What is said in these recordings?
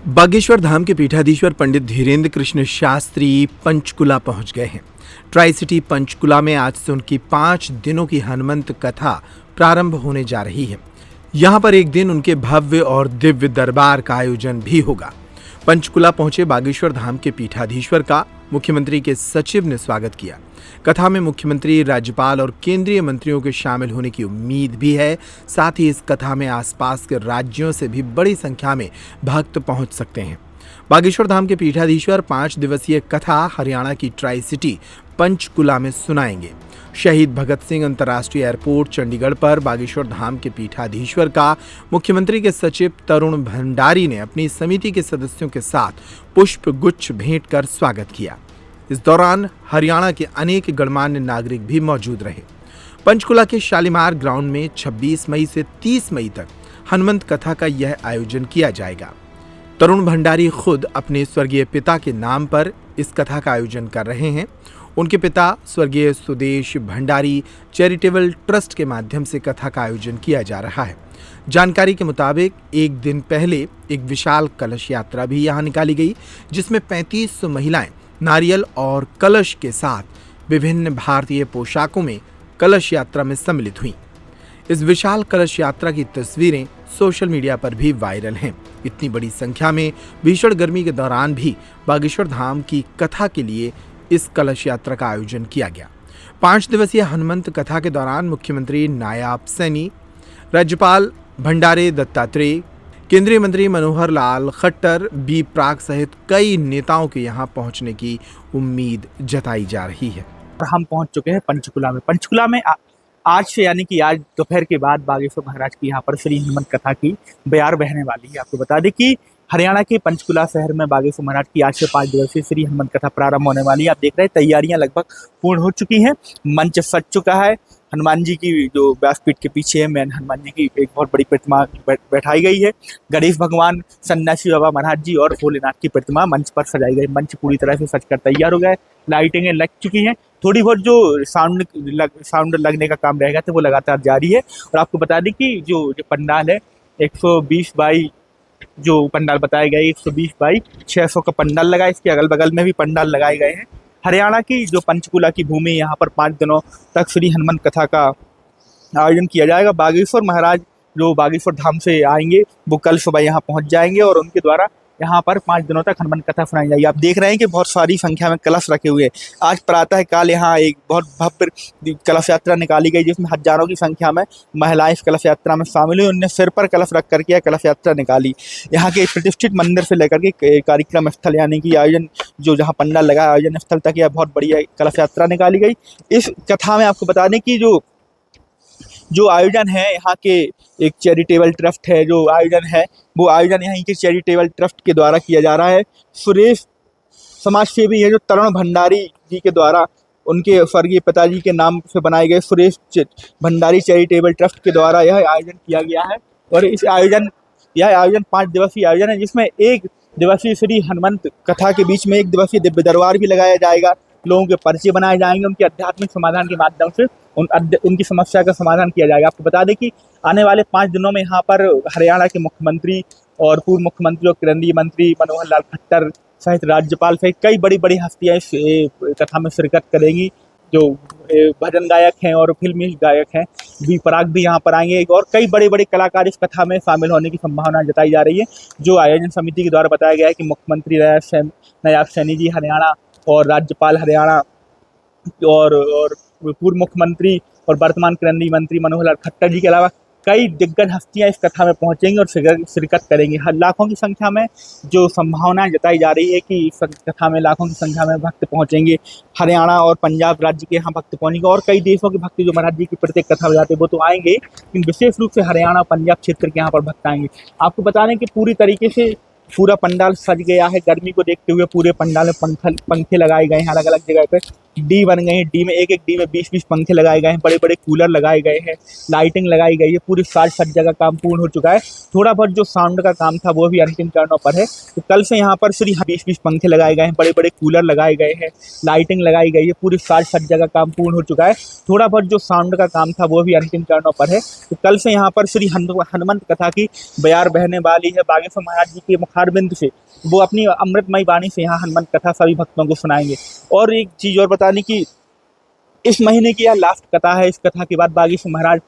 बागेश्वर धाम के पीठाधीश्वर पंडित धीरेन्द्र कृष्ण शास्त्री पंचकुला पहुंच गए हैं। ट्राई सिटी पंचकुला में आज से उनकी 5 दिनों की हनुमंत कथा प्रारंभ होने जा रही है। यहां पर एक दिन उनके भव्य और दिव्य दरबार का आयोजन भी होगा। पंचकुला पहुंचे बागेश्वर धाम के पीठाधीश्वर का मुख्यमंत्री के सचिव ने स्वागत किया। कथा में मुख्यमंत्री, राज्यपाल और केंद्रीय मंत्रियों के शामिल होने की उम्मीद भी है। साथ ही इस कथा में आसपास के राज्यों से भी बड़ी संख्या में भक्त पहुंच सकते हैं। बागेश्वर धाम के पीठाधीश्वर 5 दिवसीय कथा हरियाणा की ट्राई सिटी पंचकुला में सुनाएंगे। शहीद भगत सिंह अंतर्राष्ट्रीय एयरपोर्ट चंडीगढ़ पर बागेश्वर धाम के पीठाधीश्वर का मुख्यमंत्री के सचिव तरुण भंडारी ने अपनी समिति के सदस्यों के साथ पुष्प गुच्छ भेंट कर स्वागत किया। इस दौरान हरियाणा के अनेक गणमान्य नागरिक भी मौजूद रहे। पंचकुला के शालीमार ग्राउंड में 26 मई से 30 मई तक हनुमंत कथा का यह आयोजन किया जाएगा। तरुण भंडारी खुद अपने स्वर्गीय पिता के नाम पर इस कथा का आयोजन कर रहे हैं। उनके पिता स्वर्गीय सुदेश भंडारी चैरिटेबल ट्रस्ट के माध्यम से कथा का आयोजन किया जा रहा है। जानकारी के मुताबिक एक दिन पहले एक विशाल कलश यात्रा भी यहां निकाली गई, जिसमें 3500 महिलाएं नारियल और कलश के साथ विभिन्न भारतीय पोशाकों में कलश यात्रा में सम्मिलित हुई। इस विशाल कलश यात्रा की तस्वीरें सोशल मीडिया पर भी वायरल हैं। इतनी बड़ी संख्या में भीषण गर्मी के दौरान भी बागेश्वर धाम की कथा के लिए इस कलश यात्रा का आयोजन किया गया। 5 दिवसीय हनुमंत कथा के दौरान मुख्यमंत्री नायब सैनी, राज्यपाल भंडारे दत्तात्रेय, केंद्रीय मंत्री मनोहर लाल खट्टर, बी प्राक सहित कई नेताओं के यहां पहुंचने की उम्मीद जताई जा रही है। और हम पहुंच चुके हैं पंचकुला में आज से यानी कि आज दोपहर के बाद बागेश्वर महाराज की यहाँ पर श्री हनुमंत कथा की बयार बहने वाली है। आपको बता दें कि हरियाणा के पंचकुला शहर में बागेश्वर महाराज की आज से 5 दिवसीय श्री हनुमंत कथा प्रारंभ होने वाली है। आप देख रहे हैं तैयारियां लगभग पूर्ण हो चुकी हैं। मंच सज चुका है। हनुमान जी की जो व्यासपीठ के पीछे है मैन हनुमान जी की एक बहुत बड़ी प्रतिमा बैठाई गई है। गणेश भगवान, सन्यासी बाबा महाराज जी और भोलेनाथ की प्रतिमा मंच पर सजाई गई। मंच पूरी तरह से सज कर तैयार हो गया है। लाइटिंगें लग चुकी हैं। थोड़ी बहुत जो साउंड लगने का काम रहेगा तो वो लगातार जारी है। और आपको बता दें कि जो पंडाल है 120 बाई जो पंडाल बताए गए 120 बाई 600 का पंडाल लगा। इसके अगल बगल में भी पंडाल लगाए गए हैं। हरियाणा की जो पंचकुला की भूमि, यहाँ पर 5 दिनों तक श्री हनुमंत कथा का आयोजन किया जाएगा। बागेश्वर महाराज जो बागेश्वर धाम से आएंगे वो कल सुबह यहाँ पहुँच जाएंगे और उनके द्वारा यहाँ पर 5 दिनों तक हनुमान कथा सुनाई जाएगी। आप देख रहे हैं कि बहुत सारी संख्या में कलश रखे हुए हैं। आज प्रातः काल यहाँ एक बहुत भव्य कलश यात्रा निकाली गई, जिसमें हजारों की संख्या में महिलाएं इस कलश यात्रा में शामिल हुई। उनने सिर पर कलश रख करके यह कलश यात्रा निकाली। यहाँ के प्रतिष्ठित मंदिर से लेकर के कार्यक्रम स्थल यानी कि आयोजन जो जहाँ पंडाल लगा आयोजन स्थल तक यह बहुत बढ़िया कलश यात्रा निकाली गई। इस कथा में आपको बता दें कि जो आयोजन है यहाँ के एक चैरिटेबल ट्रस्ट है, जो आयोजन है वो आयोजन यहाँ के चैरिटेबल ट्रस्ट के द्वारा किया जा रहा है। सुरेश समाज सेवी है जो तरुण भंडारी जी के द्वारा उनके स्वर्गीय पिताजी के नाम से बनाए गए सुरेश भंडारी चैरिटेबल ट्रस्ट के द्वारा यह आयोजन किया गया है। और यह आयोजन 5 दिवसीय आयोजन है, जिसमें 1 दिवसीय श्री हनुमंत कथा के बीच में 1 दिवसीय दिव्य दरबार भी लगाया जाएगा। लोगों के पर्चे बनाए जाएंगे। उनके आध्यात्मिक समाधान के माध्यम से उनकी समस्या का समाधान किया जाएगा। आपको बता दें कि आने वाले 5 दिनों में यहाँ पर हरियाणा के मुख्यमंत्री और पूर्व मुख्यमंत्री और केंद्रीय मंत्री मनोहर लाल खट्टर सहित राज्यपाल सहित कई बड़ी बड़ी हस्तियां इस कथा में शिरकत करेंगी। जो भजन गायक हैं और फिल्मी गायक हैं बी प्राक भी यहाँ पर आएंगे और कई बड़े बड़े कलाकार इस कथा में शामिल होने की संभावना जताई जा रही है। जो आयोजन समिति के द्वारा बताया गया है कि मुख्यमंत्री नायब सैनी जी हरियाणा और राज्यपाल हरियाणा और पूर्व मुख्यमंत्री और वर्तमान केंद्रीय मंत्री मनोहर लाल खट्टर जी के अलावा कई दिग्गज हस्तियां इस कथा में पहुंचेंगी और शिरकत करेंगी। लाखों की संख्या में जो संभावनाएं जताई जा रही है कि इस कथा में लाखों की संख्या में भक्त पहुंचेंगे। हरियाणा और पंजाब राज्य के यहाँ भक्त पहुंचेंगे और कई देशों के भक्त जो महाराज जी की प्रत्येक कथा बजाते वो तो आएंगे, लेकिन विशेष रूप से हरियाणा पंजाब क्षेत्र के यहाँ पर भक्त आएंगे। आपको बता दें कि पूरी तरीके से पूरा पंडाल सज गया है। गर्मी को देखते हुए पूरे पंडाल में पंखे लगाए गए हैं अलग अलग जगह पे। डी बन गई है। डी में एक डी में 20-20 पंखे लगाए गए हैं, बड़े बड़े कूलर लगाए गए हैं, लाइटिंग लगाई गई है, पूरी साज सज्जा का काम पूर्ण हो चुका है। थोड़ा बहुत जो साउंड का काम था वो भी अंतिम चरणों पर है। तो कल से यहाँ पर श्री 20-20 पंखे लगाए गए हैं, बड़े बड़े कूलर लगाए गए हैं, लाइटिंग लगाई गई है, पूरी साज सज्जा का काम पूर्ण हो चुका है। थोड़ा बहुत जो साउंड का काम था वो भी अंतिम चरणों पर है। तो कल से यहाँ पर श्री हनुमंत कथा की बयार बहने वाली है। बागेश्वर महाराज जी के मुखारबिंद से वो अपनी अमृतमयी वाणी से यहाँ हनुमंत कथा सभी भक्तों को सुनाएंगे। और एक चीज और बताने की, इस महीने की यह लास्ट कथा है। इस कथा के बाद बागेश्वर महाराज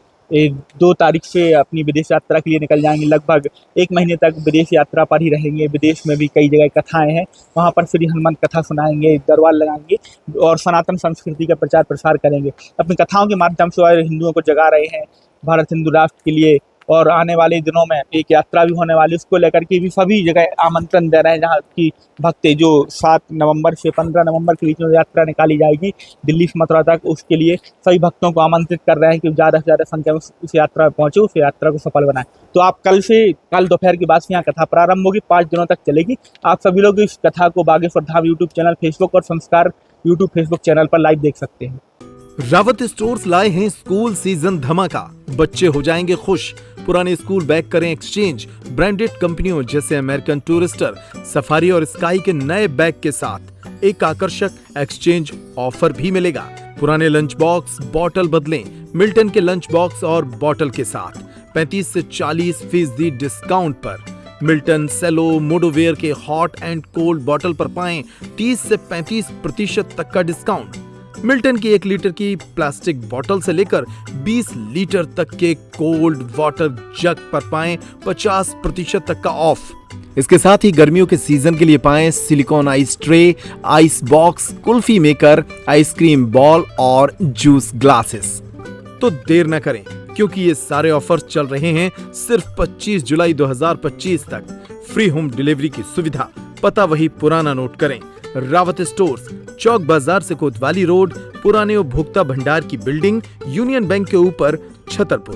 2 तारीख से अपनी विदेश यात्रा के लिए निकल जाएंगे। लगभग 1 महीने तक विदेश यात्रा पर ही रहेंगे। विदेश में भी कई जगह कथाएं हैं, वहाँ पर श्री हनुमंत कथा सुनाएंगे, दरबार लगाएंगे और सनातन संस्कृति का प्रचार प्रसार करेंगे। अपनी कथाओं के माध्यम से और हिंदुओं को जगा रहे हैं भारत हिंदू राष्ट्र के लिए। और आने वाले दिनों में एक यात्रा भी होने वाली, उसको लेकर के भी सभी जगह आमंत्रण दे रहे हैं, जहाँ की भक्त जो 7 नवंबर से 15 नवंबर के बीच में यात्रा निकाली जाएगी दिल्ली से मथुरा तक, उसके लिए सभी भक्तों को आमंत्रित कर रहे हैं कि ज़्यादा से ज़्यादा संख्या में उस यात्रा में पहुँचे, उस यात्रा को सफल बनाएं। तो आप कल दोपहर के बाद से यहाँ कथा प्रारंभ होगी, 5 दिनों तक चलेगी। आप सभी लोग इस कथा को Bageshwar Dham YouTube channel, Facebook और संस्कार यूट्यूब फेसबुक चैनल पर लाइव देख सकते हैं। रावत स्टोर्स लाए हैं स्कूल सीजन धमाका। बच्चे हो जाएंगे खुश। पुराने स्कूल बैग करें एक्सचेंज ब्रांडेड कंपनियों जैसे अमेरिकन टूरिस्टर, सफारी और स्काई के नए बैग के साथ एक आकर्षक एक्सचेंज ऑफर भी मिलेगा। पुराने लंच बॉक्स बॉटल बदलें मिल्टन के लंच बॉक्स और बॉटल के साथ 35 से 40% डिस्काउंट पर। मिल्टन, सेलो, मोडोवेयर के हॉट एंड कोल्ड बॉटल पर पाएं 30 से 35% तक का डिस्काउंट। मिल्टन की 1 लीटर की प्लास्टिक बोतल से लेकर 20 लीटर तक के कोल्ड वाटर जग पर पाएं 50% तक का ऑफ। इसके साथ ही गर्मियों के सीजन के लिए पाएं silicon ice tray, ice box, kulfi maker, ice cream ball और जूस ग्लासेस। तो देर न करें, क्योंकि ये सारे ऑफर्स चल रहे हैं सिर्फ 25 जुलाई 2025 तक। फ्री होम डिलीवरी की सुविधा। पता वही पुराना नोट करें। रावत स्टोर्स, चौक बाजार से कोतवाली रोड, पुराने उपभोक्ता भंडार की बिल्डिंग, यूनियन बैंक के ऊपर, छतरपुर।